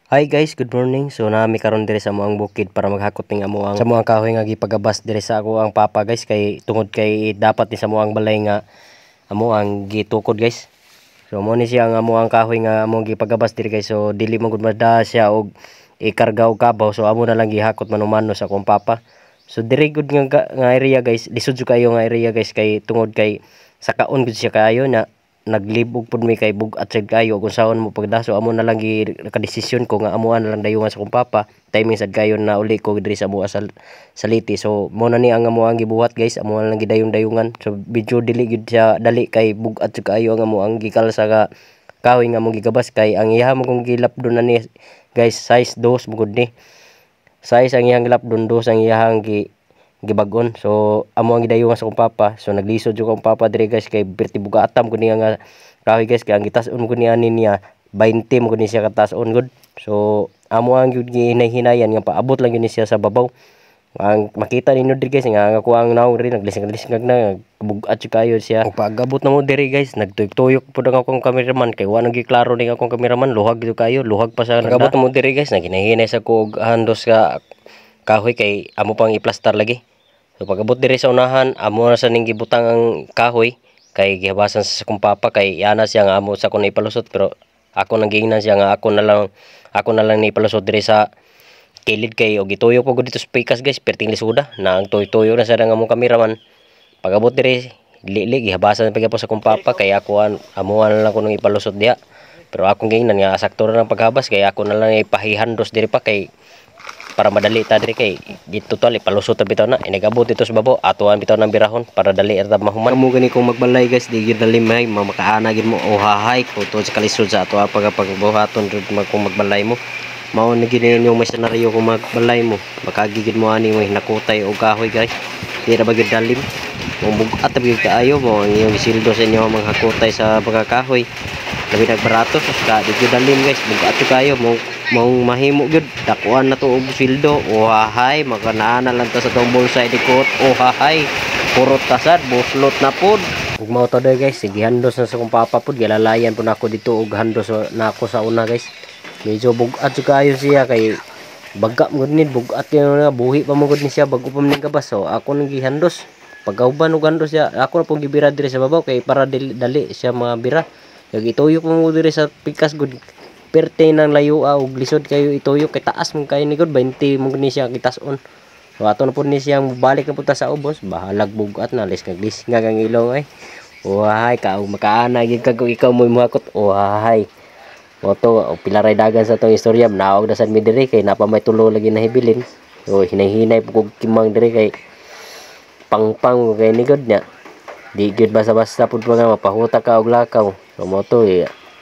Hi guys, good morning. So nami karon diri sa amoang bukid para maghakot ning amoang sa amoang kahoy nga gipagabas diri sa ako ang papa guys, kay tungod kay dapat ni sa amoang balay nga amoang gitukod guys. So mo ni siya ang amoang kahoy nga amoang gipagabas diri guys. So dili man gud mada siya og ikarga og kabaw. So amo na lang gihakot manumano sa akong papa. So diri gud nga area guys, lisod jud kayo nga area guys, kay tungod kay sakaon gud siya kayo na naglibog pud mi kay bugat sad kayo kung saan mo pagdaso. Amo na lang gi nakadesisyon ko nga amuan na lang dayungan sa akong papa, timing sad kayo na uli ko diri sa amoa saliti. So mo na ni ang amuang gibuhat guys, amo na lang gidayon-dayungan. So medyo dili gid siya dali kay bugat sad kayo ang amuang gikalsa nga kahoy nga mo gigabas, kay ang iha mo kung gilapdon na ni guys size 2 mo gud ni size ang iyang gilapdon, 2 ang iyang gibagon. So amo ang gidayungan sa akong papa. So naglisod jud akong papa diri guys, kay perti bugatam kun niya nga kahoy guys, kay ang gitas-on kun niya 20 mo kun siya katas-on gud. So amo ang gyud gihinay-hinayan nga paabot lang yun siya sa babaw. Ang makita ninyo diri guys nga ako ang naong rin naglising-lisingag na bugat jud kayo siya. Ug pag-abot na mo diri guys, nagtuyok-tuyok pud ang akong cameraman, kay wa nang giklaro ning akong cameraman, luhag jud kayo, luhag pa sa pag-abot na mo diri guys, naghinay-hinay sa ko og handos ka kahoy, kay amo pang i-plaster lagi. So pag-abot diri sa unahan, amo na sa ning gibutang ang kahoy, kay gihabasan sa akong papa, kay yana siya nga amo sa ko na ipalusot, pero ako nang giingnan siya nga ako na lang ni ipalusot diri sa kilid, kay og gituyo ko dito sa pikas guys, perting lisuda na ang tuyo na sa nga among kameraman. Pag-abot diri lili gihabasan pa gyapon sa akong papa, kay ako amo na lang ko nang ipalusot diha. Pero akong giingnan nga sakto na lang paghabas, kay ako na lang ipahihandos diri pa, kay para madali ta diri, kay dito tali palusot bitaw na inigabot dito sa babaw atuan bitaw ng birahon para dali ra mahuman. Kamo gani kung magbalay guys, di gyud dali may makaana gid mo o hahay ko to sa kalisod sa ato pagbuhaton kung magbalay mo. Mao ni gid yung may senaryo kung magbalay mo, makagigid mo ani mo hinakutay og kahoy guys, di ra ba gyud dalim mo bugat gyud kaayo mo ang iyong gisildo sa inyo mga hakutay sa pagkakahoy. Labi nagbarato sa di gyud dalim guys, bugat kayo mo mahimo gyud dakuan na to og sildo. O hahay makanana lang ta sa tong bulsa idikot. O hahay purot tasad buslot na pud. Ug mao to guys, sige handos na sa kong papa pud, gilalayan pud nako dito og handos na ako sa una guys. Medyo bugat jud kayo siya, kay baga mo gud bugat nga buhi pa mo gud ni siya bago pa man kabas. So ako nang gihandos, pagauban og handos siya ako na pong gibira diri sa babaw, kay para dali siya mabira. Kay ituyok mo diri sa pikas gud, perte nang layo og lisod kayo ituyok, kay taas mo kayo ni gud 20 mo ni siya kitas-on. So ato na pud ni siya balik na punta sa ubos, bahalag bugat na lis nga ang ilong ay. Wahay ka makaana gid kag ikaw mo muhakot. Wahay moto o pilaray dagan sa tong istorya, naog na sad mi diri, kay napa may tulo lagi na hibilin. So hinay-hinay pug kimang diri, kay pangpang kay ni gud nya di gud basta-basta pud nga mapahuta ka og lakaw. So moto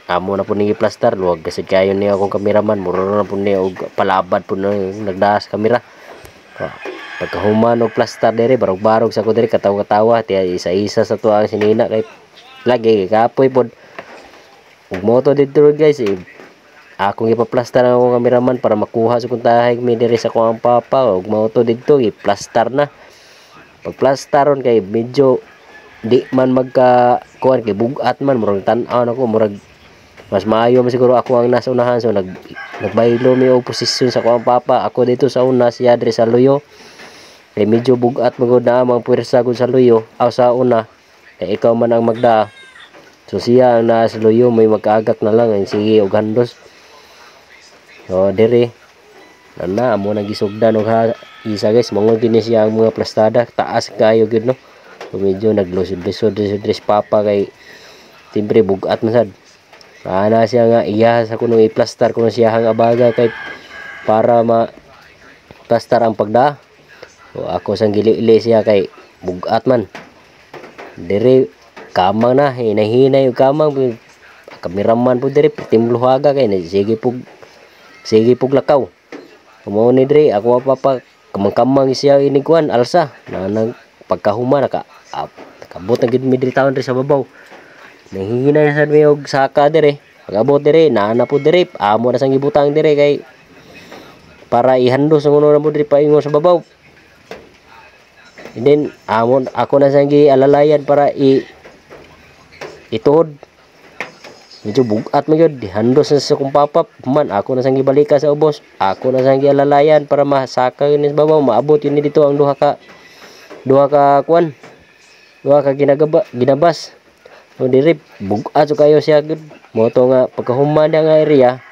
amo na pud ni plaster, luwag kasi kayo ni akong kameraman, muro na pud ni og palabad pud na nagdaas kamera. Pagkahuman og plaster diri barog-barog sa ko diri, katawa-katawa tiya isa-isa sa tuang sinina, kay lagi kapoy pud. Ug moto dito guys, akong ipa-plaster ang akong kameraman para makuha sa kung tahig mi diri sa akong papa. Ug moto dito i-plaster na. Pag-plasteron kay medyo di man magka kuan, kay bugat man murag tan-aw nako, murag mas maayo man siguro ako ang nasa unahan. So nagbaylo mi og posisyon sa akong papa, ako dito sa una, siya diri sa luyo, kay medyo bugat magud na ang puwersa gud sa luyo aw sa una, kay ikaw man ang magda. So siya ang nasa luyo, may magkaagak na lang ang sige og handos. So diri na amo nang gisugdan og isa guys, mangod din siya ang mga plastada taas kayo gid no. So medyo naglusod-lusod sa papa, kay timbre bugat man sad. Ana siya nga iya sa kuno i-plaster kuno siya hang abaga, kay para ma-plaster ang pagda. So ako sang gili-ili siya, kay bugat man diri kamang na hinay-hinay og kamang kameraman po diri timluhaga, kay sige pug lakaw. Kumo ni diri ako papa kamang siya iniguan alsa na nang pagkahuma kabot na gid mi diri taon diri sa babaw. Nanghinay sad mi og saka diri, pagabot diri naana po diri amo na sang gibutang diri, kay para ihandos ang uno na mo diri paingon sa babaw. And then ako na sang gialalayan para ituod medyo bugat man yun, handos na sa kong papa man, ako na sang gibalika sa ubos, ako na sang gialalayan para masaka yun sa babaw, maabot yun dito ang duha ka ginabas. No diri bugat so kayo siya gud, mo to nga pagkahuman nga area,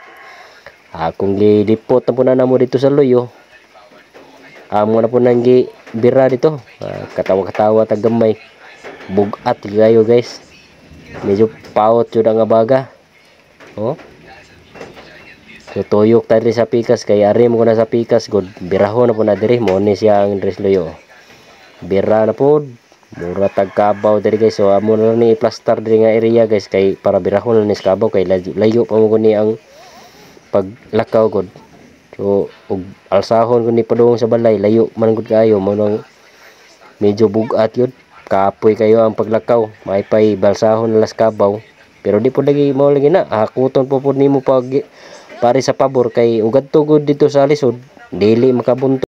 akong gidipot na po na namo dito sa loyo, amo na po nang bira dito, katawa-katawa tagamay, bugat kayo guys, medyo paot yun ang baga. Oh, so tuyok tayo sa pikas, kay ari mo ko na sa pikas god, biraho na po na diri, mo ni siya ang dress loyo, bira na po, mura tagkabaw diri guys. So amo na ni plaster diri nga area guys, kay para birahon na ni kabaw, kay layo pa mo ni ang paglakaw god. So ug alsahon kun ni padung sa balay, layo man gud kayo, mo nang medyo bugat yun, kapoy kayo ang paglakaw, may pay balsahon las kabaw, pero di po lagi mo lagi na hakuton po nimo pag pare sa pabor, kay ugad tugod dito sa lisod dili makabunto.